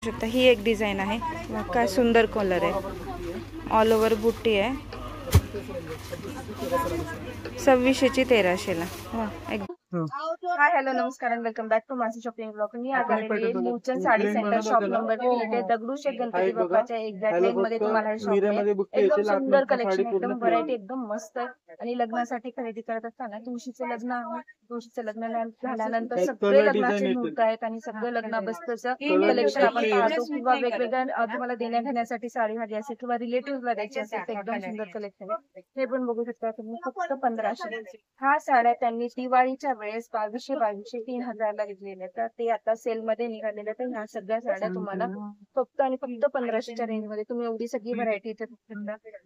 शकता ही एक डिझाईन आहे, काय सुंदर कलर आहे, ऑल ओव्हर बुट्टी आहे, 2600ची 1300ला. वा हाय हॅलो नमस्कार आणि वेलकम बॅक टू माझी शॉपिंग ब्लॉग. मी आज आलेली आहे Moolchand sari centre shop number 3 इथे दगडूशेठ गणपती बाप्पाच्या एक्झॅक्ट लाईन मध्ये तुम्हाला हे शॉप आहे. एकदम सुंदर कलेक्शन, एकदम व्हरायटी, एकदम मस्त. आणि लग्नासाठी खरेदी करत असताना तुळशीचं लग्न आहे, तुळशीचं लग्न झाल्यानंतर सगळे लग्नाचे मुहूर्त आहेत आणि सगळं लग्न बसतचं कलेक्शन आपण पाहतो किंवा वेगवेगळ्या तुम्हाला देण्या घेण्यासाठी साडी हवी असेल किंवा रिलेटिव्हला द्यायची असेल तर एकदम सुंदर कलेक्शन आहे. हे पण बघू शकता तुम्ही, फक्त 1500. ह्या साड्या त्यांनी दिवाळीच्या वेळेस 2200 3000ला घेतलेल्या, तर ते आता सेल मध्ये निघालेल्या. तर ह्या सगळ्या साड्या तुम्हाला फक्त आणि फक्त 1500च्या रेंज मध्ये तुम्ही एवढी सगळी व्हरायटी इथे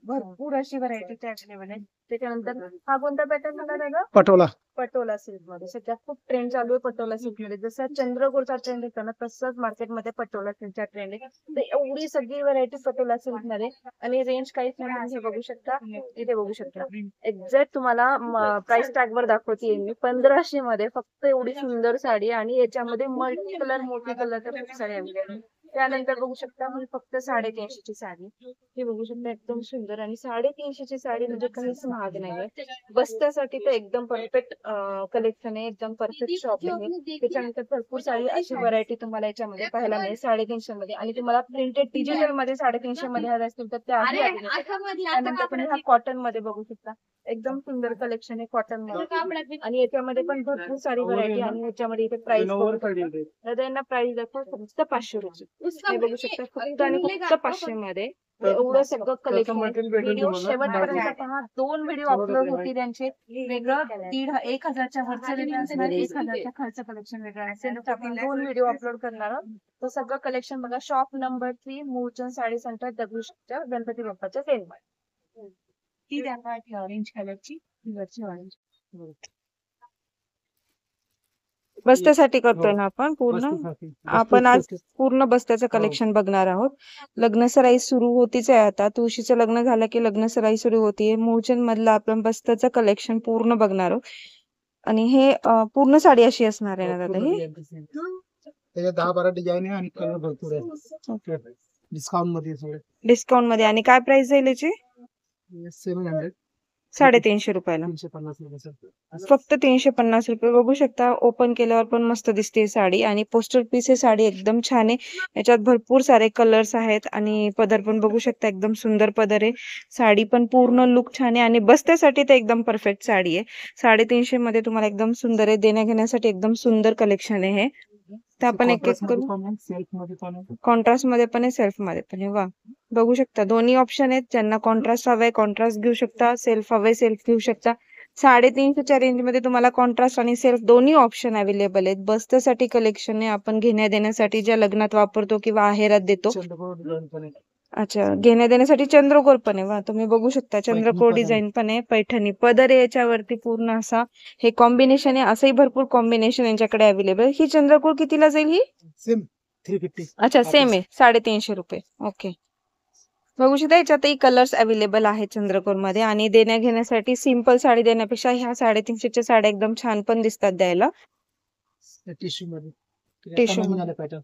भरपूर अशी व्हरायटी अवेलेबल आहे. त्याच्यानंतर हा कोणता पॅटर्न झाला दादा? पटोला सिल्क मध्ये सध्या खूप ट्रेंड चालू आहे. पटोला सिल्क मध्ये जसा चंद्रकोरचा ट्रेंड येतो ना, तसंच मार्केटमध्ये पटोला सिल्कचा ट्रेंड आहे. तर एवढी सगळी व्हरायटी पटोला सिल्क मध्ये आणि रेंज काहीच नाही. हे बघू शकता, इथे बघू शकता एक्झॅक्ट तुम्हाला प्राइस टॅग वर दाखवते मी 1500 मध्ये फक्त एवढी सुंदर साडी. आणि याच्यामध्ये मल्टी कलर मोठी कलरच्या खूप साडी अवेलेबल. त्यानंतर बघू शकता ही फक्त 350ची साडी. ही बघू शकता एकदम सुंदर. आणि 350ची साडी म्हणजे काहीच महाग नाहीये. बस्त्यासाठी तर एकदम परफेक्ट कलेक्शन आहे, एकदम परफेक्ट शॉप आहे. त्याच्यानंतर भरपूर सारी अशी व्हरायटी तुम्हाला याच्यामध्ये पाहायला मिळेल 350 मध्ये. आणि तुम्हाला प्रिंटेड डिजिटल मध्ये 350 मध्ये हवे असतील तर त्याही त्यानंतर तुम्ही हा कॉटन मध्ये बघू शकता, एकदम सुंदर कलेक्शन आहे कॉटन मध्ये. आणि याच्यामध्ये पण भरपूर सारी व्हरायटी. आणि याच्यामध्ये इथे प्राइस यांना प्राइस दाखव फक्त 500 रुपये. हे बघू शकता फक्त आणि फक्त 500 मध्ये एवढं सगळं कलेक्शन. व्हिडिओ शेवटपर्यंत पहा. 2 व्हिडिओ अपलोड होतील त्यांचे. वेगळं 1000च्या वरचं वेगळं असणार, 1000च्या खालचं कलेक्शन वेगळं असेल. तर आपण 2 व्हिडिओ अपलोड करणार आहोत. तर सगळं कलेक्शन बघा. Shop number 3 Mulchand sari centre दगडूशेठच्या गणपती बाप्पाच्या सेलमध्ये. ती द्या ऑरेंज कलरची, वरची ऑरेंज. बस्त्यासाठी करतोय ना आपण पूर्ण. आपण आज पूर्ण बस्त्याचं कलेक्शन बघणार आहोत. लग्न सराई सुरू होतीच आहे आता. तुळशीचं लग्न झालं की लग्न सराई सुरू होतीये. मूळचंद मधलं आपण बस्त्याचं कलेक्शन पूर्ण बघणार आहोत. आणि हे पूर्ण साडी अशी असणार आहे ना दादा? ही 10-12 डिझाईन आहे आणि कलर भरपूर आहे. डिस्काउंट मध्ये. आणि काय प्राइस जाईल याची? 700 350 रुपयाला. 350 फक्त 350 रुपये. बघू शकता ओपन केल्यावर पण मस्त दिसते साडी. आणि पोस्टर पीस हे साडी एकदम छान आहे. याच्यात भरपूर सारे कलर्स आहेत. आणि पदर पण बघू शकता एकदम सुंदर पदर आहे. साडी पण पूर्ण लुक छान आहे. आणि बस्त्यासाठी तर एकदम परफेक्ट साडी आहे. 350 मध्ये तुम्हाला एकदम सुंदर आहे. देण्या घेण्यासाठी एकदम सुंदर कलेक्शन आहे हे. तर आपण एक एक करू. कॉन्ट्रास्ट मध्ये पण आहे, सेल्फ मध्ये पण आहे. वा बघू शकता दोन्ही ऑप्शन आहेत. ज्यांना कॉन्ट्रास्ट हवाय कॉन्ट्रास्ट घेऊ शकता, सेल्फ हवे सेल्फ घेऊ शकता. 350च्या रेंज मध्ये तुम्हाला कॉन्ट्रास्ट आणि सेल्फ दोन्ही ऑप्शन अवेलेबल आहेत. बस्त्यासाठी कलेक्शन आहे, आपण घेण्या देण्यासाठी ज्या लग्नात वापरतो किंवा आहेरात देतो. अच्छा, घेण्या देण्यासाठी चंद्रकोर पण आहे. वा तुम्ही बघू शकता चंद्रकोर डिझाईन पण आहे. पैठणी पदर आहे याच्यावरती पूर्ण असा. हे कॉम्बिनेशन आहे. असंही भरपूर कॉम्बिनेशन यांच्याकडे अवेलेबल. ही चंद्रकोर कितीला जाईल? ही सेम 350. अच्छा सेम आहे 350 रुपये. ओके बघू शकता याच्यातही कलर्स अवेलेबल आहेत चंद्रकोर मध्ये. आणि देण्या घेण्यासाठी सिंपल साडी देण्यापेक्षा ह्या 350च्या साड्या एकदम छान पण दिसतात द्यायला. टिश्यू मध्ये टिश्यू पॅटर्न.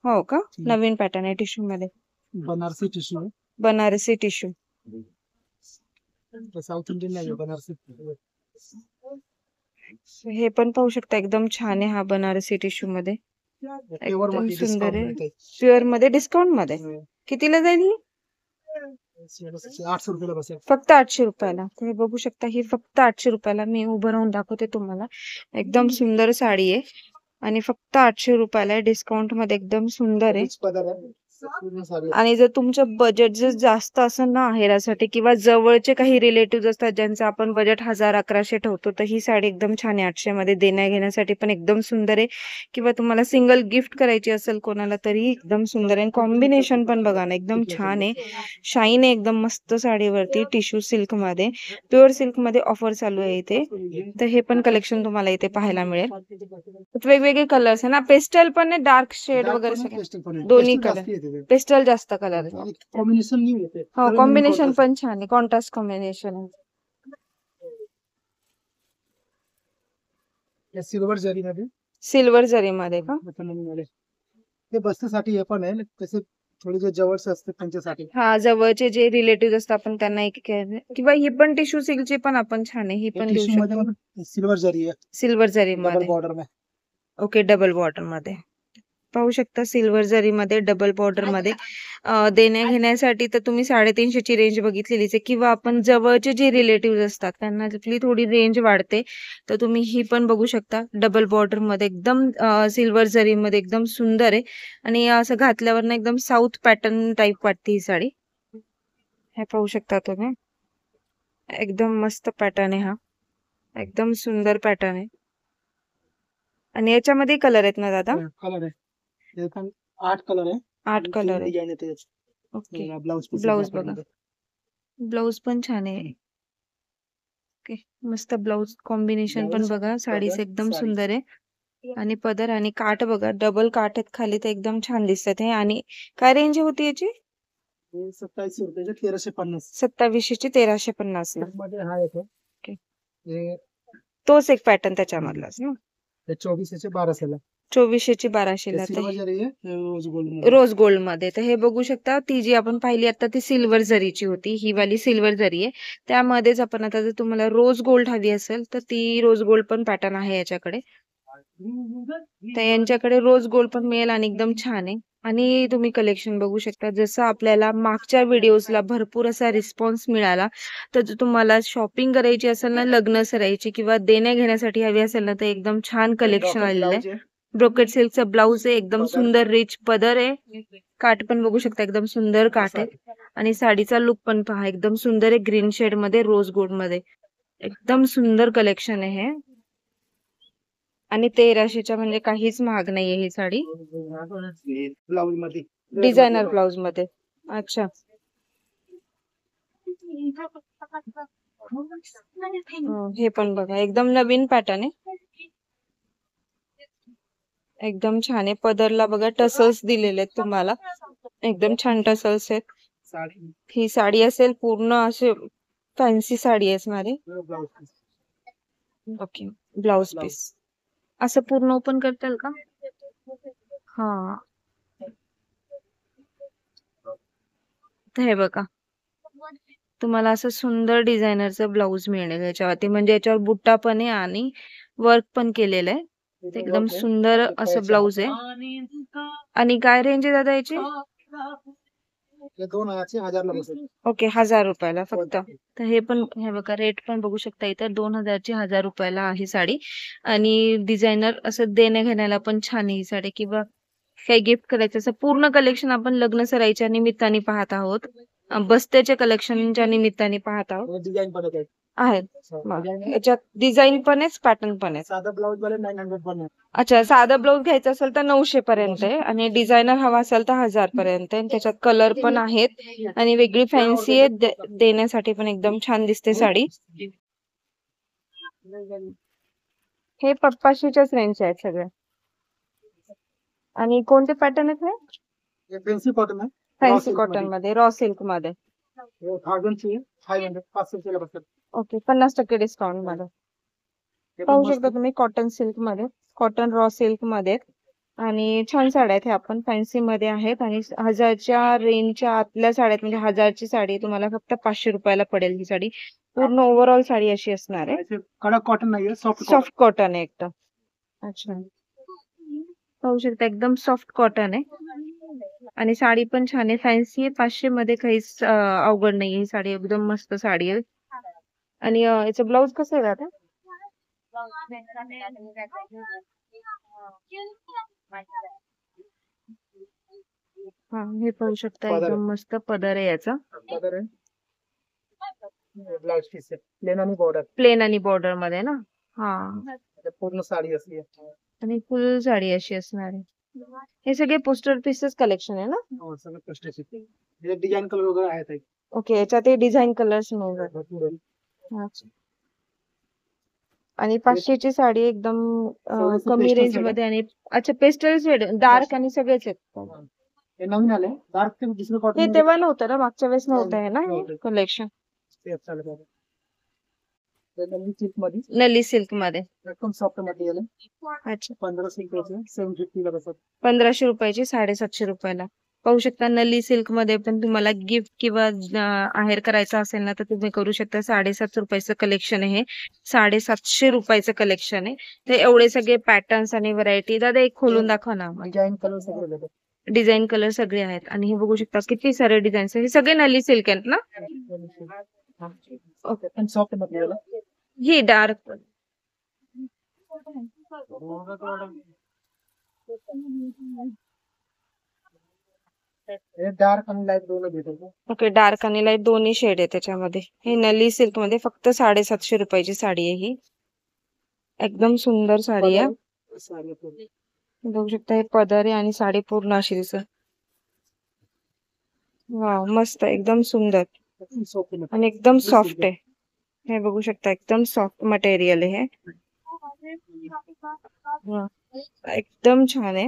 हो का? नवीन पॅटर्न आहे टिश्यू मध्ये. Banarasi tissue. Banarasi tissue. South Indian नाही, बनारसी. हे पण पाहू शकता एकदम छान आहे. हा बनारसी टिश्यू मध्ये एकदम सुंदर आहे. प्युअर मध्ये डिस्काउंट मध्ये कितीला जाईल ही? 800 रुपयाला बसेल. फक्त 800 रुपयाला. तुम्ही बघू शकता ही फक्त 800 रुपयाला. मी उभं राहून दाखवते तुम्हाला. एकदम सुंदर साडी आहे आणि फक्त 800 रुपयाला आहे. डिस्काउंट मध्ये एकदम सुंदर आहे. आणि जर तुमचं बजेट जर जास्त असेल ना आहेरासाठी किंवा जवळचे काही रिलेटिव्ह असतात ज्यांचं आपण बजेट 1000-1100 ठेवतो, तर ही साडी एकदम छान आहे. 800 मध्ये देण्या घेण्यासाठी पण एकदम सुंदर आहे. किंवा तुम्हाला सिंगल गिफ्ट करायची असेल कोणाला तरी एकदम सुंदर आहे. कॉम्बिनेशन पण बघा ना एकदम छान आहे. शाईन आहे एकदम मस्त साडीवरती. टिश्यू सिल्क मध्ये, प्युअर सिल्क मध्ये ऑफर चालू आहे इथे. तर हे पण कलेक्शन तुम्हाला इथे पाहायला मिळेल. वेगवेगळे कलर्स आहे ना, पेस्टल पण आहे, डार्क शेड वगैरे सगळे दोन्ही कलर. पेस्टल जास्त कलर आहे. कॉम्बिनेशन नाही येते. हो कॉम्बिनेशन पण छान आहे. कॉन्ट्रास्ट कॉम्बिनेशन आहे. या सिल्वर जरी मध्ये. सिल्वर जरी मध्ये का? ते बसण्यासाठी हे पण आहे तसे थोडे जे जवळचे असतात त्यांच्यासाठी. हा, जवळचे जे रिलेटिव्ह असतात आपण त्यांना एक किंवा ही पण टिश्यू सिल्कची पण आपण छान आहे, ही पण देऊ टिश्यू मध्ये शकतो. पण सिल्वर जरी आहे, सिल्वर जरी डबल मध्ये. बॉर्डर में. ओके, डबल बॉर्डर मध्ये पाहू शकता, सिल्वर जरी मध्ये डबल बॉर्डर मध्ये. देण्या घेण्यासाठी तर तुम्ही 350 ची रेंज बघितलेलीच आहे, किंवा आपण जवळचे जे रिलेटिव्ह असतात त्यांना आपली थोडी रेंज वाढते, तर तुम्ही ही पण बघू शकता. डबल बॉर्डर मध्ये एकदम सिल्वर जरी मध्ये एकदम सुंदर आहे, आणि असं घातल्यावर ना एकदम साऊथ पॅटर्न टाइप वाटते ही साडी. हे पाहू शकता तुम्ही, एकदम मस्त पॅटर्न आहे हा, एकदम सुंदर पॅटर्न आहे. आणि याच्यामध्ये कलर आहेत ना दादा? कलर आहे, हे पण 8 कलर आहे, 8 कलर आहे. डिझाइन येते. ओके, ब्लाउज ब्लाउज बघा, ब्लाउज पण छान आहे. ओके, मस्त ब्लाउज कॉम्बिनेशन पण बघा, साडीचं एकदम सुंदर आहे. आणि पदर आणि काठ बघा, डबल काठ आहेत खाली, तर एकदम छान दिसतात हे. आणि काय रेंज होती याची? 27 रुपयाचे 1350. 2700 ची 1350 ला. मध्ये हा येतो, ओके, हे तोच एक पॅटर्न त्याच्यामधलाच ना. 24 चे 1200 ला. 2400 ची 1200 ला. सिल्वर जरी आहे, हे रोज गोल्ड मध्ये. रोज गोल्ड मध्ये. तर हे बघू शकता, ती जी आपण पाहिली आता ती सिल्वर जरीची होती, ही वाली सिल्वर जरी आहे. त्यामध्येच आपण आता जर तुम्हाला रोज गोल्ड हवी असेल तर ती रोज गोल्ड पण पॅटर्न आहे याच्याकडे. तर यांच्याकडे रोज गोल्ड पण मिळेल आणि एकदम छान आहे. आणि तुम्ही कलेक्शन बघू शकता, जसं आपल्याला मागच्या व्हिडिओजला भरपूर असा रिस्पॉन्स मिळाला, तर जर तुम्हाला शॉपिंग करायची असेल ना, लग्न सरायची किंवा देण्या घेण्यासाठी हवी असेल ना, तर एकदम छान कलेक्शन आलेलं आहे. ब्रोकेट सिल्कचं ब्लाउज आहे, एकदम सुंदर रिच पदर आहे. काठ पण बघू शकता, एकदम सुंदर काठ आहे. आणि साडीचा लुक पण पहा, एकदम सुंदर आहे, ग्रीन शेड मध्ये रोज गोल्ड मध्ये. एकदम सुंदर कलेक्शन आहे हे. आणि 1300च्या म्हणजे काहीच महाग नाहीये ही साडी. ब्लाउज मध्ये डिझायनर ब्लाउज मध्ये. अच्छा, हे पण बघा, एकदम नवीन पॅटर्न आहे, एकदम छान आहे. पदरला बघा टसल्स दिलेले आहेत तुम्हाला, एकदम छान टसल्स आहेत. साडी, ही साडी असेल पूर्ण असे फॅन्सी साडी असणार आहे. Blouse piece. Okay, blouse piece असं पूर्ण ओपन करता येईल का? हा, तर हे बघा, तुम्हाला असं सुंदर डिझायनरचं ब्लाउज मिळेल याच्यावरती. म्हणजे याच्यावर बुट्टा पण आहे आणि वर्क पण केलेलं आहे. ते एकदम सुंदर असं ब्लाउज आहे. आणि काय रेंज आहे दादा याची? हे 2000 ला बसेल. ओके, 1000 रुपयाला फक्त. तर हे पण, हे बघा, रेट पण बघू शकता इथं, 2000 ची 1000 रुपयाला आहे साडी. आणि डिझायनर असं देण्या घेण्याला पण छान आहे ही साडी, किंवा काही गिफ्ट करायचं असं. पूर्ण कलेक्शन आपण लग्न सराईच्या निमित्ताने पाहत आहोत, बस्त्याच्या कलेक्शनच्या निमित्ताने पाहत आहोत. डिझाइन पण आहे. आहेत याच्यात डिझाईन पण आहे, पॅटर्न पण आहे. साधा ब्लाउज वाले 900 पण आहे. अच्छा, साधा ब्लाऊज घ्यायचा असेल तर 900 पर्यंत आहे, आणि डिझायनर हवा असेल तर 1000 पर्यंत आहे. त्याच्यात कलर पण आहेत आणि वेगळी फॅन्सी आहे, देण्यासाठी पण एकदम छान दिसते साडी. हे 500च्याच रेंजचे आहेत सगळे. आणि कोणते पॅटर्न आहेत हे? हे फॅन्सी कॉटन आहे, फॅन्सी कॉटन मध्ये, रॉ सिल्क मध्ये. 1000 ची 500 500 ला बसेल. ओके, 50% डिस्काउंट मध्ये. पाहू शकता तुम्ही, कॉटन सिल्क मध्ये, कॉटन रॉ सिल्क मध्ये. आणि छान साड्या आहेत, आपण फॅन्सी मध्ये आहेत. आणि 1000च्या रेंजच्या आतल्या साड्यात, म्हणजे 1000ची साडी तुम्हाला फक्त 500 रुपयाला पडेल ही साडी. पूर्ण ओव्हरऑल साडी अशी असणार आहे. कडक कॉटन नाहीये, सॉफ्ट कॉटन आहे एकदम. अच्छा, पाहू शकता, एकदम सॉफ्ट कॉटन आहे. आणि साडी पण छान आहे, फॅन्सी आहे. 500 मध्ये काहीच अवघड नाही, ही साडी एकदम मस्त साडी आहे. आणि याचं ब्लाउज कसं आहे दादा? हा, हे पाहू शकता, एकदम मस्त पदर आहे याचा. ब्लाउज पीस आहे, प्लेन आणि बॉर्डर. प्लेन आणि बॉर्डर मध्ये ना. हा, पूर्ण साडी असली आणि फुल साडी अशी असणार आहे. हे सगळे पोस्टर पीसेस कलेक्शन आहे ना? हो, सगळं कष्टाचे. हे डिझाइन कलर वगैरे आहेत. ओके, याच्यात ते डिझाइन कलर्स मिळतात. आणि 500ची साडी एकदम कमी रेंज मध्ये. आणि अच्छा, पेस्टल शेड, डार्क आणि सगळेच आहेत. हे नवीन आले, डार्क ते दुसरं कॉटन. हे तेव्हा नव्हतं ना, मागच्या वेळेस नव्हतं आहे ना हे कलेक्शन. सिल्क मध्ये नली सिल्क मध्ये. एकदम सॉफ्ट मटेरियल आहे. अच्छा, 1500 रुपयाचे 750 ला बसत. 1500 रुपयाची 750 रुपयाला. पाहू शकता नली सिल्क मध्ये पण तुम्हाला गिफ्ट किंवा आहेर करायचा असेल ना तर तुम्ही करू शकता. 750 रुपयाचं कलेक्शन आहे. 750 रुपयाचं कलेक्शन आहे. ते एवढे सगळे पॅटर्न्स आणि व्हरायटी. दादा एक खोलून दाखवा ना. डिझाइन कलर सगळे भेटतात. डिझाईन कलर सगळे आहेत आणि हे बघू शकता किती सारे डिझाईन्स आहेत. हे सगळे नली सिल्क आहेत ना. एकदम सॉफ्ट मटेरियल आहे. ही डार्क. हे डार्क आणि लाईट दोन्ही भेटतात. ओके, डार्क आणि लाईट दोन्ही शेड आहे त्याच्यामध्ये. हे नली सिल्क मध्ये फक्त 750 रुपयाची साडी आहे ही. एकदम सुंदर साडी आहे. साडी पूर्ण. बघू शकता हे पदर आहे आणि साडी पूर्ण अशी दिसत. वाव, मस्त, एकदम सुंदर एकदम सॉफ्ट मटेरियल. आणि एकदम सॉफ्ट आहे. हे बघू शकता एकदम सॉफ्ट मटेरियल आहे हे. वा, एकदम छान आहे.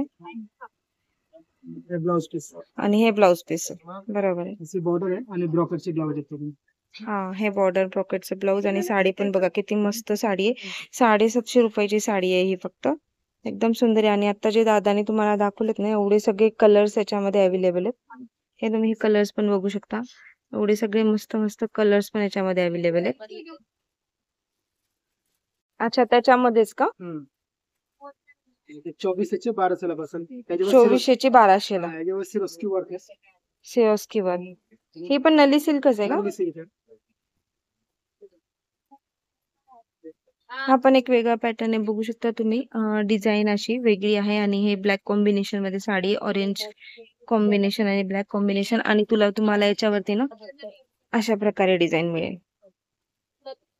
हे ब्लाउज पीस. आणि हे ब्लाउज पीस आहे. बरोबर आहे. अशी बॉर्डर आहे आणि ब्रॉकेटची ब्लाउज आहे पूर्ण. हा, हे बॉर्डर ब्रॉकेटचं ब्लाउज आणि साडी पण बघा किती मस्त साडी आहे. 750 रुपयाची साडी आहे ही फक्त. एकदम सुंदर आहे. आणि आता जे दादाने तुम्हाला दाखवलेत ना एवढे सगळे कलर्स याच्यामध्ये अवेलेबल आहेत. हे तुम्ही कलर्स पण बघू शकता. एवढे सगळे मस्त मस्त कलर्स पण याच्यामध्ये अवेलेबल आहेत. अच्छा, त्याच्यामध्येच का? 24 चे 1200 ला बसेल. 2400 ची 1200 ला. याच्यावर सिरोस्की वर्क आहे. सिरोस्की वर. ही पण नली सिल्कच आहे का? नली सिल्क आहे. हा पण एक वेगळा पॅटर्न आहे. बघू शकता तुम्ही. डिझाईन अशी वेगळी आहे आणि हे ब्लॅक कॉम्बिनेशन मध्ये साडी. ऑरेंज कॉम्बिनेशन आणि ब्लॅक कॉम्बिनेशन. आणि तुम्हाला याच्यावरती ना अशा प्रकारे डिझाईन मिळेल.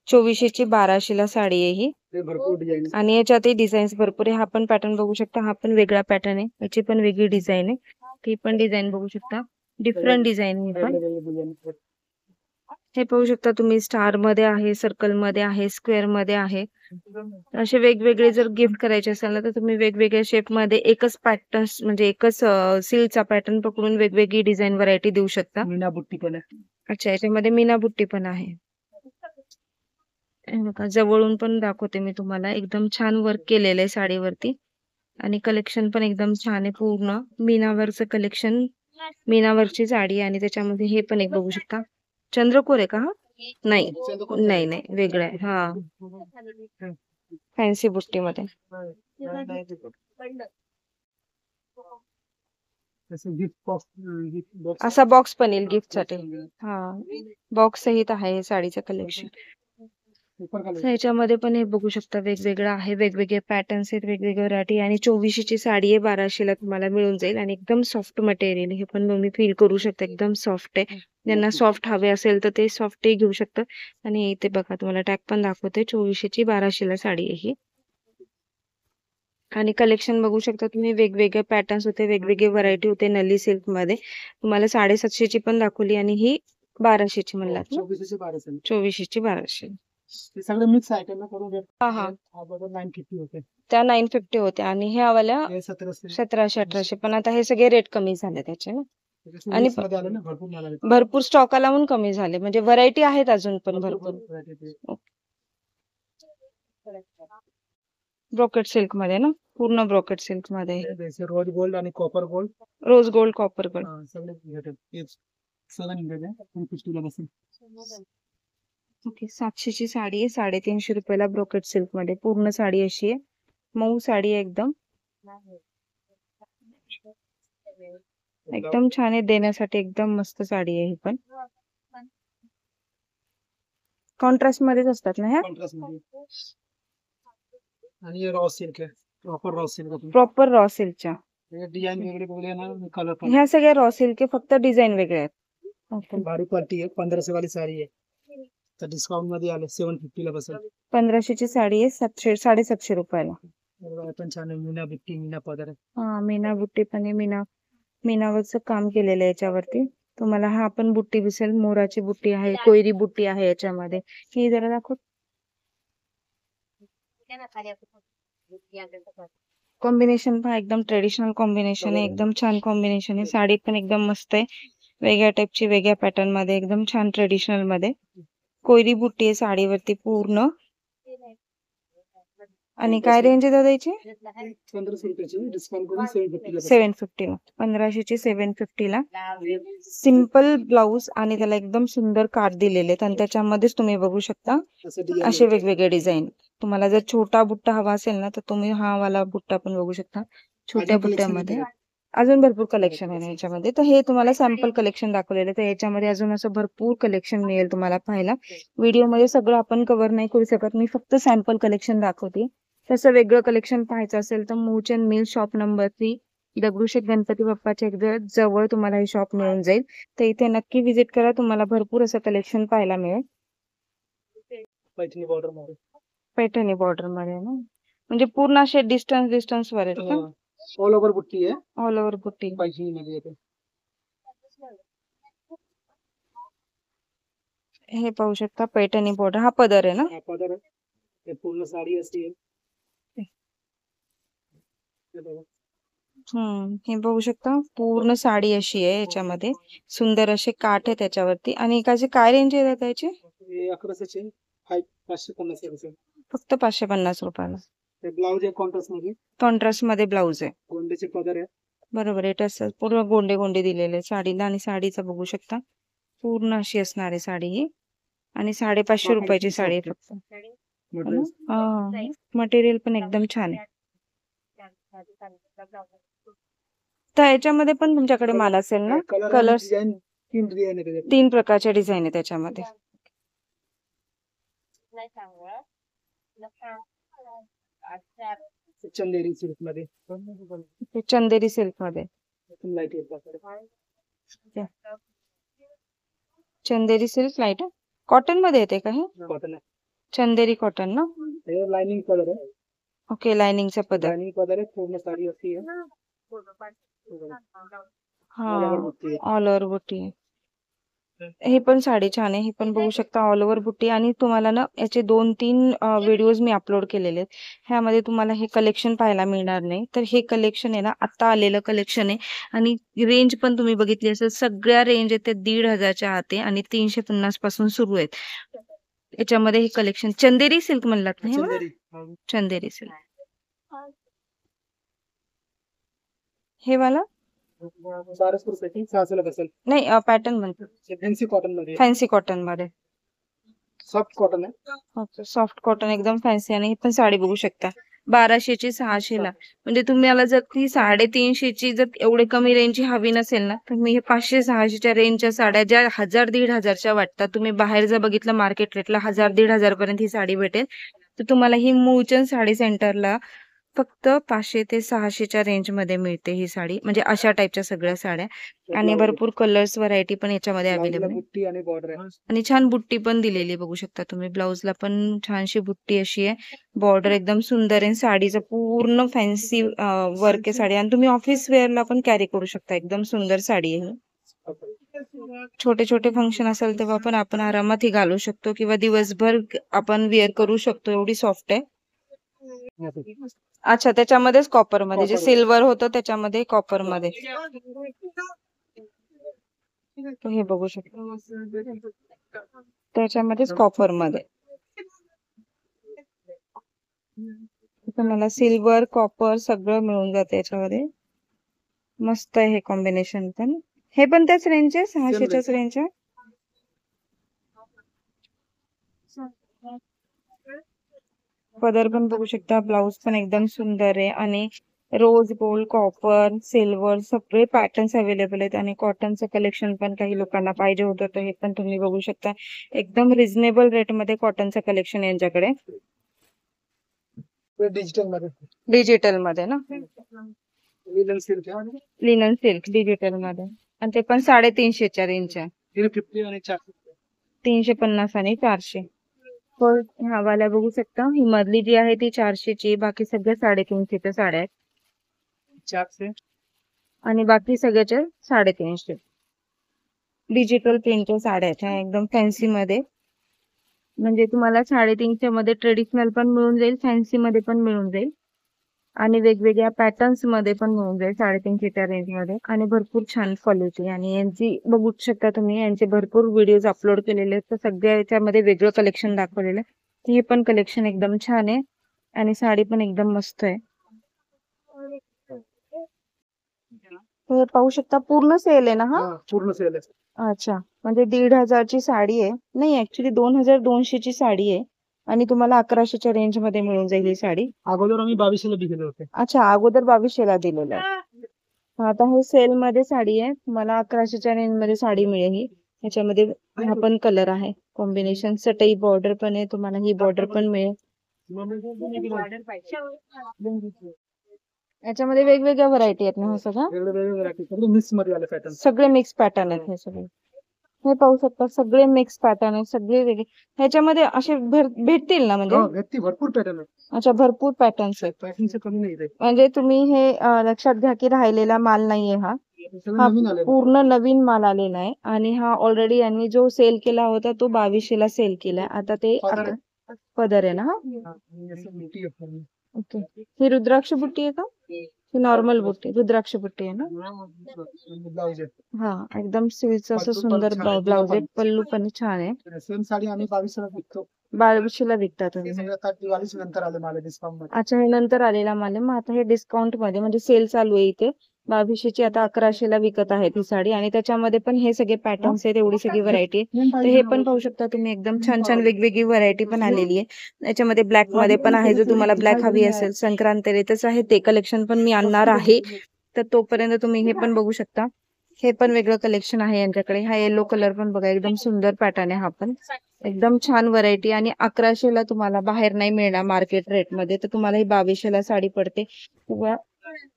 2400 ची 1200 ला साडी आहे ही. हे भरपूर डिझाइन आहे. आणि याच्यातही डिझाईन्स भरपूर आहे. हा पण पॅटर्न बघू शकता. हा पण वेगळा पॅटर्न आहे. याची पण वेगळी डिझाईन आहे. ती पण डिझाईन बघू शकता. डिफरंट डिझाईन आहे पण. हे पाहू शकता तुम्ही. स्टार मध्ये आहे, सर्कल मध्ये आहे, स्क्वेअर मध्ये आहे. असे वेगवेगळे जर गिफ्ट करायचे असेल ना तर तुम्ही वेगवेगळ्या शेप मध्ये एकच पॅटर्न म्हणजे एकच सिल्कचा पॅटर्न पकडून वेगवेगळी डिझाईन व्हरायटी देऊ शकता. मीना बुट्टी पण आहे. अच्छा, याच्यामध्ये मीना बुट्टी पण आहे. हे बघा, जवळून पण दाखवते मी तुम्हाला. एकदम छान वर्क केलेलं आहे साडीवरती. आणि कलेक्शन पण एकदम छान आहे. पूर्ण मीनावरचं कलेक्शन. मीनावरची साडी आणि त्याच्यामध्ये हे पण एक बघू शकता. चंद्रकोर आहे का हा? नाही नाही नाही, वेगळं आहे. हा, फॅन्सी बुट्टी मध्ये. असा बॉक्स पण येईल गिफ्ट साठी. हा, बॉक्स सहित आहे हे साडीचं कलेक्शन. ह्याच्यामध्ये पण हे बघू शकता वेगवेगळं आहे. वेगवेगळे पॅटर्न्स आहेत, वेगवेगळे व्हरायटी. आणि 2400 ची साडी आहे, 1200 ला तुम्हाला मिळून जाईल. आणि एकदम सॉफ्ट मटेरियल. हे पण तुम्ही फील करू शकता. एकदम सॉफ्ट आहे. ज्यांना सॉफ्ट हवे असेल तर ते सॉफ्टही घेऊ शकतं. आणि इथे बघा तुम्हाला टॅग पण दाखवते. 2400 ची 1200 ला साडी आहे ही. आणि कलेक्शन बघू शकता तुम्ही. वेगवेगळे पॅटर्न्स होते, वेगवेगळे व्हरायटी होते नली सिल्क मध्ये. तुम्हाला 750 ची पण दाखवली आणि ही 1200 ची म्हणलात ना. 2400 ची 1200. ते सगळे मिक्स आयटम करून घेत. हा हा, अगोदर 950 होते. त्या 950 होत्या आणि ह्या वाल्या हे 1700. 1700-1800. पण आता हे सगळे रेट कमी झाले त्याचे ना. आणि आणि मध्ये आले ना भरपूर माल आले. भरपूर स्टॉक आला म्हणून कमी झाले. म्हणजे व्हरायटी आहेत अजून पण भरपूर. ब्रोकेट सिल्क मध्ये ना, पूर्ण ब्रोकेट सिल्क मध्ये. रोज गोल्ड आणि copper gold. Rose gold, copper gold. सगळे भेटेल. हेच सगळं निघाले 150 ला बसेल. ओके, 700 ची साडी आहे. 350 रुपयाला ब्रोकेट सिल्क मध्ये. पूर्ण साडी अशी आहे. मऊ साडी आहे एकदम. एकदम छान आहे. देण्यासाठी एकदम मस्त साडी आहे ही पण. कॉन्ट्रास्ट मध्येच असतात ना ह्या. कॉन्ट्रास्ट मध्ये. आणि रॉ सिल्क आहे. Proper raw silk. Proper raw सिल्कच्या. हे डिझाइन वेगळे बघले ना, कलर पण. ह्या सगळ्या रॉ सिल्क आहे, फक्त डिझाईन वेगळे आहेत. ओके, भारी क्वालिटी आहे. 1500 वाली साडी आहे. तर डिस्काउंट मध्ये आले 750 ला बसेल. 1500 ची साडी आहे 750 रुपयाला. पण छान आहे. मीना बुट्टी, मीना पदर आहे. हा, मीना बुट्टी पण आहे. मीनावरचं काम केलेलं आहे याच्यावरती. तुम्हाला हा पण बुट्टी दिसेल. मोराची बुट्टी आहे, कोयरी बुट्टी आहे याच्यामध्ये. ही जरा दाखव. कॉम्बिनेशन पण एकदम ट्रेडिशनल कॉम्बिनेशन आहे. एकदम छान कॉम्बिनेशन आहे. साडी पण एकदम मस्त आहे. वेगळ्या टाईपची, वेगळ्या पॅटर्न मध्ये, एकदम छान ट्रेडिशनल मध्ये. कोयरी बुट्टी आहे साडीवरती पूर्ण. आणि काय रेंज आहे दादा याची? 1500 रुपयाची डिस्काउंट करून 750 ला. 750 ला, 1500ची 750 ला. सिंपल ब्लाऊज आणि त्याला एकदम सुंदर काठ दिलेले आहेत आणि त्याच्यामध्येच तुम्ही बघू शकता असे वेगवेगळे डिझाईन. तुम्हाला जर छोटा बुट्टा हवा असेल ना तर तुम्ही हा वाला बुट्टा पण बघू शकता छोट्या बुट्ट्यामध्ये. अजून भरपूर कलेक्शन आहे याच्यामध्ये. तर हे तुम्हाला सॅम्पल कलेक्शन दाखवलेलं, तर याच्यामध्ये अजून असं भरपूर कलेक्शन मिळेल तुम्हाला पाहायला. व्हिडिओमध्ये सगळं आपण कव्हर नाही करू शकत, मी फक्त सॅम्पल कलेक्शन दाखवते. तसं वेगळं कलेक्शन पाहायचं असेल तर Mulchand mill shop number 3 Dagdusheth Ganpati बाप्पाच्या एकदम जवळ तुम्हाला हे शॉप मिळून जाईल. तर इथे नक्की व्हिजिट करा, तुम्हाला भरपूर असं कलेक्शन पाहायला मिळेल. पैठणी बॉर्डर मध्ये. पैठणी बॉर्डर मध्ये ना, म्हणजे पूर्ण असे डिस्टन्स वर आहेत का? ऑल ओव्हर बुट्टी आहे. ऑल ओव्हर बुट्टी. पैठणी मध्ये येते. हे पाहू शकता पैठणी बॉर्डर, हा पदर आहे ना? हा पदर आहे. ते पूर्ण साडी असते. हे बघू शकता पूर्ण साडी अशी आहे, याच्यामध्ये सुंदर असे काठ आहे त्याच्यावरती. आणि एकाची काय रेंज आहे त्याची? 1100 550 रुपये. फक्त 550 रुपयाला. ते ब्लाउज आहे कॉन्ट्रास्ट मध्ये. कॉन्ट्रास्ट मध्ये ब्लाउज आहे. गोंडेचे पदर आहे. बरोबर आहे, तसं पूर्ण गोंडे गोंडे दिलेले साडीला. आणि साडीचं बघू शकता पूर्ण अशी असणार आहे साडी ही. आणि 550 रुपयाची साडी आहे फक्त. मटेरियल पण एकदम छान आहे. तर याच्यामध्ये पण तुमच्याकडे माल असेल ना? कलर्स 3 प्रकारचे डिझाईन आहे त्याच्यामध्ये. चंदेरी सिल्क मध्ये. चंदेरी सिल्क मध्ये. लाईट येत. चंदेरी सिल्क लाईट कॉटन मध्ये येते का हे? कॉटन आहे. चंदेरी कॉटन ना? हे लाइनिंग कलर आहे. ओके, लाइनिंगचा पदर. लाइनिंग पदर आहे. पूर्ण साडी असते. हा, ऑल ओव्हर बुट्टी. हे पण साडी छान आहे, हे पण बघू शकता ऑल ओव्हर बुट्टी. आणि तुम्हाला ना याचे 2-3 व्हिडिओज मी अपलोड केलेले आहेत. ह्यामध्ये तुम्हाला हे कलेक्शन पाहायला मिळणार नाही. तर हे कलेक्शन आहे ना आता आलेलं कलेक्शन आहे. आणि रेंज पण तुम्ही बघितली असेल, सगळ्या रेंज आहेत त्या 1,500च्या आत आहे आणि 350 पासून सुरू आहेत. याच्यामध्ये हे कलेक्शन चंदेरी सिल्क म्हणलात ना? चंदेरी सिल्क. हे वाला 1200 रुपये 600 ला बसेल. नाही, पॅटर्न म्हणतो फॅन्सी कॉटन मध्ये. फॅन्सी कॉटन मध्ये. सॉफ्ट कॉटन आहे. सॉफ्ट कॉटन एकदम फॅन्सी. आणि ही पण साडी बघू शकता 1200ची 600 ला. म्हणजे तुम्हाला जर ती 350ची जर एवढे कमी रेंजची हवी नसेल ना, तर मी हे 500-600च्या रेंजच्या साड्या ज्या 1000-1500च्या वाटतात, तुम्ही बाहेर जर बघितलं मार्केट रेटला 1000-1500 पर्यंत ही साडी भेटेल. तर तुम्हाला ही मूळचंद साडी सेंटरला फक्त 500 ते 600च्या रेंज मध्ये मिळते ही साडी. म्हणजे अशा टाईपच्या सगळ्या साड्या. आणि भरपूर कलर्स व्हरायटी पण याच्यामध्ये अवेलेबल आहे. बुट्टी आणि बॉर्डर आहे. आणि छान बुट्टी पण दिलेली बघू शकता तुम्ही. ब्लाउजला पण छानशी बुट्टी अशी आहे. बॉर्डर एकदम सुंदर आहे. साडीचं पूर्ण फॅन्सी वर्क आहे साडी. आणि तुम्ही ऑफिस वेअरला पण कॅरी करू शकता. एकदम सुंदर साडी आहे. छोटे छोटे फंक्शन असेल तेव्हा पण आपण आरामात ही घालू शकतो, किंवा दिवसभर आपण वेअर करू शकतो. एवढी सॉफ्ट आहे. अच्छा, त्याच्यामध्येच कॉपर मध्ये जे सिल्वर होतं त्याच्यामध्ये कॉपर मध्ये. हे बघू शकतो त्याच्यामध्येच कॉपर मध्ये. मला सिल्वर कॉपर सगळं मिळून जाते याच्यामध्ये. मस्त आहे हे कॉम्बिनेशन पण. हे पण त्याच रेंज आहे, 600च्याच रेंज आहे. पदर पण बघू शकता. ब्लाउज पण एकदम सुंदर आहे. आणि रोज गोल्ड, कॉपर, सिल्वर सगळे पॅटर्न्स अवेलेबल आहेत. आणि कॉटनचं कलेक्शन पण काही लोकांना पाहिजे होतं, तर हे पण तुम्ही बघू शकता. एकदम रिझनेबल रेट मध्ये कॉटनचं कलेक्शन यांच्याकडे. डिजिटल मध्ये ना, लिनन सिल्क डिजिटल मध्ये. आणि ते पण 350च्या रेंजच्या. 350 आणि 400. हा वाला बघू शकता. ही मधली जी आहे ती 400ची. बाकी सगळ्या 350च्या साड्या आहेत. 400 आणि बाकी सगळ्याच्या 350. डिजिटल प्रिंटच्या साड्या आहेत ह्या एकदम फॅन्सी मध्ये. म्हणजे तुम्हाला 350 मध्ये ट्रेडिशनल पण मिळून जाईल, फॅन्सी मध्ये पण मिळून जाईल, आणि वेगवेगळ्या पॅटर्न्स मध्ये पण मिळून जाईल 350च्या रेंज मध्ये. आणि भरपूर छान क्वालिटी. आणि यांची बघू शकता तुम्ही, यांचे भरपूर व्हिडिओज अपलोड केलेले आहेत. तर सगळ्या याच्यामध्ये वेगळं कलेक्शन दाखवलेलं आहे. हे पण कलेक्शन एकदम छान आहे. आणि साडी पण एकदम मस्त आहे. हे पाहू शकता पूर्ण सेल आहे ना हा? पूर्ण सेल आहे. अच्छा, म्हणजे 1,500ची साडी आहे. नाही ऍक्च्युली 2,200ची साडी आहे आणि तुम्हाला 1100च्या रेंज मध्ये मिळून जाईल ही साडी. अगोदर आम्ही 2200ला दिलेले होते. अच्छा, अगोदर 2200ला दिलेलं आहे. आता हे सेल मध्ये साडी आहे, तुम्हाला 1100च्या रेंज मध्ये साडी मिळेल ही. ह्याच्यामध्ये हा पण कलर आहे कॉम्बिनेशन. चटई बॉर्डर पण आहे, तुम्हाला ही बॉर्डर पण मिळेल. याच्यामध्ये वेगवेगळ्या व्हरायटी आहेत ना, सगळं मिक्स मध्ये आले पॅटर्न. सगळे मिक्स पॅटर्न आहेत हे सगळे. हे पाहू शकता सगळे मिक्स पॅटर्न आहेत, सगळे वेगळे. ह्याच्यामध्ये असे भेटतील ना म्हणजे? भरपूर पॅटर्न आहेत. अच्छा, भरपूर पॅटर्न्स आहेत. पॅटर्नचे कमी नाही. म्हणजे तुम्ही हे लक्षात घ्या की राहिलेला माल नाहीये हा. हा पूर्ण नवीन माल आलेला आहे आणि हा ऑलरेडी यांनी जो सेल केला होता तो 2200ला सेल केलाय. आता ते पदर आहे ना हा? ओके. ही रुद्राक्ष बुट्टी आहे का? ही नॉर्मल बुट्टी, रुद्राक्ष बुट्टी आहे ना? हा, एकदम सिल्कचं असं सुंदर ब्लाउज आहे. पल्लू पण छान आहे. सेम साडी आम्ही 2200ला विकतो. 2200ला विकता तुम्ही? दिवाळीच्या नंतर आले माल डिस्काउंट मध्ये. अच्छा, हे नंतर आलेला माल आहे. मग आता हे डिस्काउंट मध्ये म्हणजे सेल चालू आहे इथे. 2200ची आता 1100ला विकत आहे ती साडी आणि त्याच्यामध्ये पण हे सगळे पॅटर्न्स आहेत, एवढी सगळी व्हरायटी आहे. तर हे पण पाहू शकता तुम्ही, एकदम छान छान वेगवेगळी व्हरायटी पण आलेली आहे. याच्यामध्ये ब्लॅक मध्ये पण आहे, जर तुम्हाला ब्लॅक हवी असेल. संक्रांतीतच आहे ते कलेक्शन पण मी आणणार आहे, तर तोपर्यंत तुम्ही हे पण बघू शकता. हे पण वेगळं कलेक्शन आहे यांच्याकडे. हा येलो कलर पण बघा, एकदम सुंदर पॅटर्न आहे हा पण. एकदम छान व्हरायटी आणि 1100ला तुम्हाला बाहेर नाही मिळणार मार्केट रेट मध्ये, तर तुम्हाला ही 2200ला साडी पडते.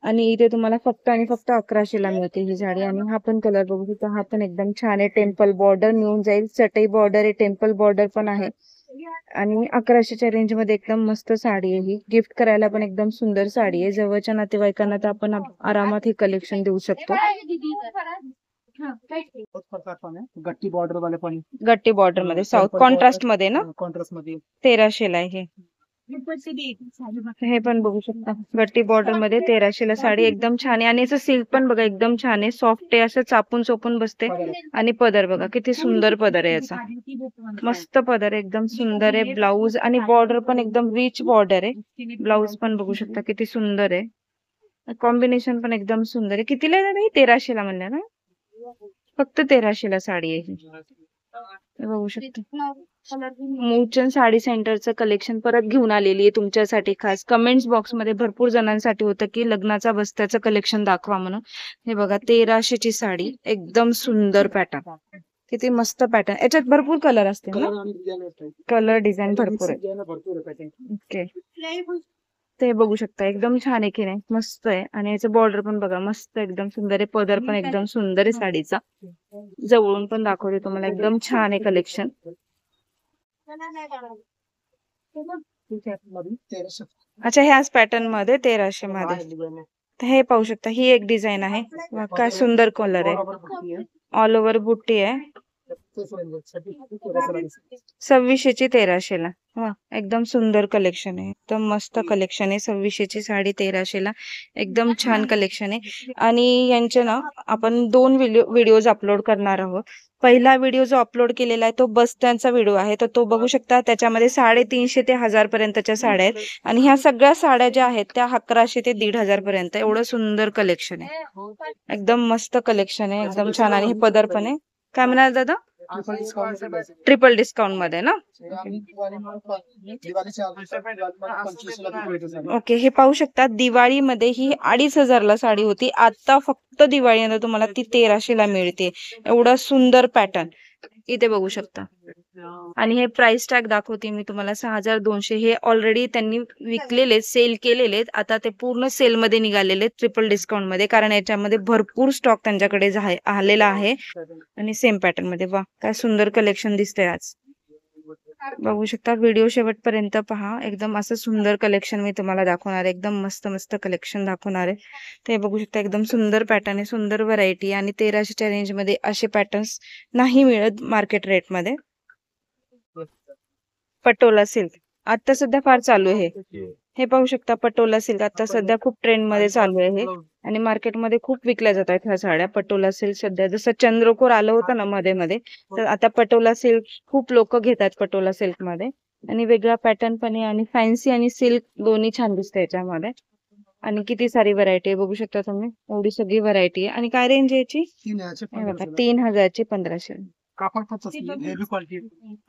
आणि इथे तुम्हाला फक्त आणि फक्त 1100ला मिळते ही साडी. आणि हा पण कलर बघू शकता, हा पण एकदम छान आहे. टेम्पल बॉर्डर मिळून जाईल, चटई बॉर्डर आहे, टेम्पल बॉर्डर पण आहे आणि 1100च्या रेंज मध्ये एकदम मस्त साडी आहे ही. गिफ्ट करायला पण एकदम सुंदर साडी आहे. जवळच्या नातेवाईकांना तर आपण आरामात हे कलेक्शन देऊ शकतो. गट्टी बॉर्डर वाले पण, गट्टी बॉर्डर मध्ये साऊथ कॉन्ट्रास्ट मध्ये ना, कॉन्ट्रास्ट मध्ये 1300ला आहे हे पण बघू शकता. गट्टी बॉर्डर मध्ये 1300ला साडी एकदम छान आहे. आणि याचं सिल्क पण बघा एकदम छान आहे, सॉफ्ट आहे, असं चापून चोपून बसते. आणि पदर बघा किती सुंदर पदर आहे याचा, मस्त पदर आहे, एकदम सुंदर आहे. ब्लाऊज आणि बॉर्डर पण एकदम रिच बॉर्डर आहे. ब्लाऊज पण बघू शकता किती सुंदर आहे, कॉम्बिनेशन पण एकदम सुंदर आहे. कितीला आहे? 1300ला म्हणलं ना, फक्त 1300ला साडी आहे ही. बघू शकता. मूलचंद साडी सेंटरचं कलेक्शन परत घेऊन आलेली आहे तुमच्यासाठी खास. कमेंट्स बॉक्स मध्ये भरपूर जणांसाठी होतं की लग्नाचा बस्त्याचं कलेक्शन दाखवा म्हणून. हे बघा 1300ची साडी, एकदम सुंदर पॅटर्न, किती मस्त पॅटर्न. याच्यात भरपूर कलर असते ना, कलर डिझाईन भरपूर आहे. ओके, ते बघू शकता एकदम छान आहे की नाही, मस्त आहे. आणि याचं बॉर्डर पण बघा मस्त एकदम सुंदर आहे. पदर पण एकदम सुंदर आहे साडीचा. जवळून पण दाखवते तुम्हाला, एकदम छान आहे कलेक्शन. अच्छा, ह्याच पॅटर्न मध्ये 1300 मध्ये हे पाहू शकता. ही एक डिझाईन आहे, काय सुंदर कलर आहे, ऑल ओव्हर बुट्टी आहे. 2600ची 1300ला. वा, एकदम सुंदर कलेक्शन आहे, एकदम मस्त कलेक्शन आहे. 2600ची साडी 1300ला, एकदम छान कलेक्शन आहे. आणि यांचे ना आपण 2 व्हिडिओज अपलोड करणार आहोत. पहिला व्हिडिओ जो अपलोड केलेला आहे तो बस्त्यांचा व्हिडिओ आहे, तर तो बघू शकता. त्याच्यामध्ये 350 ते 1000 पर्यंतच्या साड्या आहेत. आणि ह्या सगळ्या साड्या ज्या आहेत त्या 1100 ते 1500 पर्यंत. एवढं सुंदर कलेक्शन आहे, एकदम मस्त कलेक्शन आहे, एकदम छान. आणि हे पदर पण आहे. काय म्हणाल दादा? ट्रिपल डिस्काउंट मध्ये ना. ओके, हे पाहू शकता. दिवाळीमध्ये ही 2500ला साडी होती, आता फक्त दिवाळीनंतर तुम्हाला ती 1300ला मिळते. एवढा सुंदर पॅटर्न इथे बघू शकता. आणि हे प्राइस टॅग दाखवते मी तुम्हाला, 6200. हे ऑलरेडी त्यांनी विकलेले, सेल केलेले, आता ते पूर्ण सेल मध्ये निघालेले ट्रिपल डिस्काउंट मध्ये, कारण याच्यामध्ये भरपूर स्टॉक त्यांच्याकडे आलेला आहे. आणि सेम पॅटर्न मध्ये. वा, काय सुंदर कलेक्शन दिसतंय आज. बघू शकता, व्हिडिओ शेवटपर्यंत पहा. एकदम असं सुंदर कलेक्शन मी तुम्हाला दाखवणार आहे, एकदम मस्त मस्त कलेक्शन दाखवणार आहे. ते बघू शकता, एकदम सुंदर पॅटर्न आहे, सुंदर व्हरायटी. आणि 1300च्या रेंज मध्ये असे पॅटर्न्स नाही मिळत मार्केट रेट मध्ये. पटोला सिल्क आता सध्या फार चालू आहे. हे पाहू शकता, पटोला सिल्क आता सध्या खूप ट्रेंड मध्ये चालू आहे हे. आणि मार्केटमध्ये खूप विकल्या जात आहेत ह्या साड्या. पटोला सिल्क सध्या, जसं चंद्रकोर आलं होतं ना मध्ये मध्ये, तर आता पटोला सिल्क खूप लोक घेतात पटोला सिल्क मध्ये. आणि वेगळा पॅटर्न पण आहे आणि फॅन्सी आणि सिल्क दोन्ही छान दिसते याच्यामध्ये. आणि किती सारी व्हरायटी आहे बघू शकता तुम्ही, एवढी सगळी व्हरायटी आहे. आणि काय रेंज आहे याची? 3000 हे बघा 1500 3,000 ची 1500. कापड पण हेवी क्वालिटी.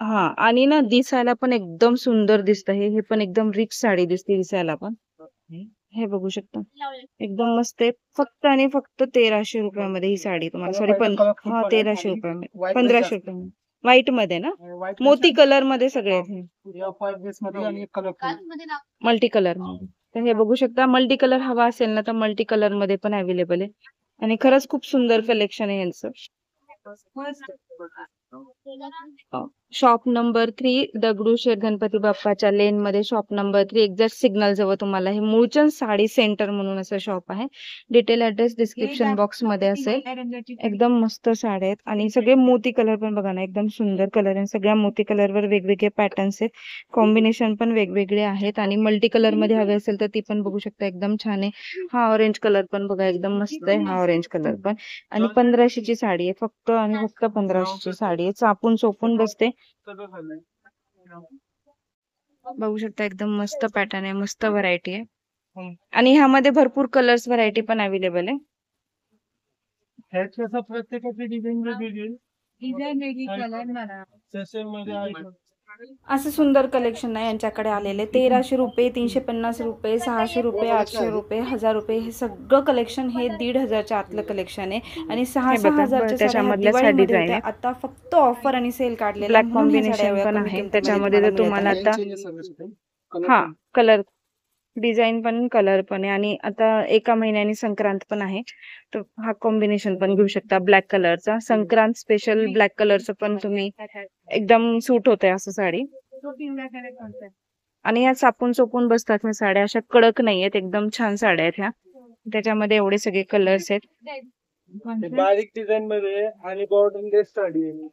हा आणि ना दिसायला पण एकदम सुंदर दिसतं हे पण एकदम रिच साडी दिसते दिसायला पण. हे बघू शकता एकदम मस्त आहे. फक्त आणि फक्त 1300 रुपयामध्ये ही साडी तुम्हाला, सॉरी हा 1300 रुपयामध्ये, 1500 रुपयामध्ये. व्हाईट मध्ये ना, मोती कलर मध्ये सगळे मल्टी कलर मध्ये. तर हे बघू शकता, मल्टी कलर हवा असेल ना तर मल्टी कलर मध्ये पण अवेलेबल आहे. आणि खरंच खूप सुंदर कलेक्शन आहे यांचं. शॉप नंबर 3 दगडूशेठ गणपती बाप्पाच्या लेन मध्ये, शॉप नंबर 3 एक्झॅक्ट सिग्नल जवळ तुम्हाला हे मूळचंद साडी सेंटर म्हणून असं शॉप आहे. डिटेल ऍड्रेस डिस्क्रिप्शन बॉक्स मध्ये असेल. एकदम मस्त साड्या आहेत आणि सगळे मोती कलर पण बघा ना, एकदम सुंदर कलर आहे. सगळ्या मोती कलर वर वेगवेगळे पॅटर्न्स आहेत, कॉम्बिनेशन पण वेगवेगळे आहेत. आणि मल्टी कलर मध्ये हवे असेल तर ती पण बघू शकता, एकदम छान आहे. हा ऑरेंज कलर पण बघा एकदम मस्त आहे, हा ऑरेंज कलर पण. आणि 1500 ची साडी आहे फक्त आणि फक्त 1500 ची साडी आहे. चापून चोपून बसते, बघू शकता एकदम मस्त पॅटर्न आहे, मस्त व्हरायटी आहे. आणि ह्यामध्ये भरपूर कलर्स व्हरायटी पण अवेलेबल आहे. प्रत्येकाची डिझाईन वेगळी असं सुंदर कलेक्शन आहे यांच्याकडे आलेले. 1300 रुपये, 350 रुपये, 600 रुपये, 800 रुपये, 1000 रुपये, हे सगळं कलेक्शन हे 1500च्या आतलं कलेक्शन आहे. आणि 6,000च्या साड्या होत्या, आता फक्त ऑफर आणि सेल काढलेला, ब्लॅक कॉम्बिनेशन पण आहे त्याच्यामध्ये. जर तुम्हाला आता हा कलर डिझाईन पण कलर पण आहे. आणि आता एका महिन्याने संक्रांत पण आहे, तर हा कॉम्बिनेशन पण घेऊ शकता ब्लॅक कलरचा. संक्रांत स्पेशल ब्लॅक कलरचं पण तुम्ही एकदम सूट होते असं साडी. आणि या चापून चोपून बसतात ह्या साड्या, अशा कडक नाही आहेत, एकदम छान साड्या आहेत ह्या. त्याच्यामध्ये एवढे सगळे कलर्स आहेत. बारीक डिझाईन मध्ये आणि बॉर्डर लेस साडी आहे.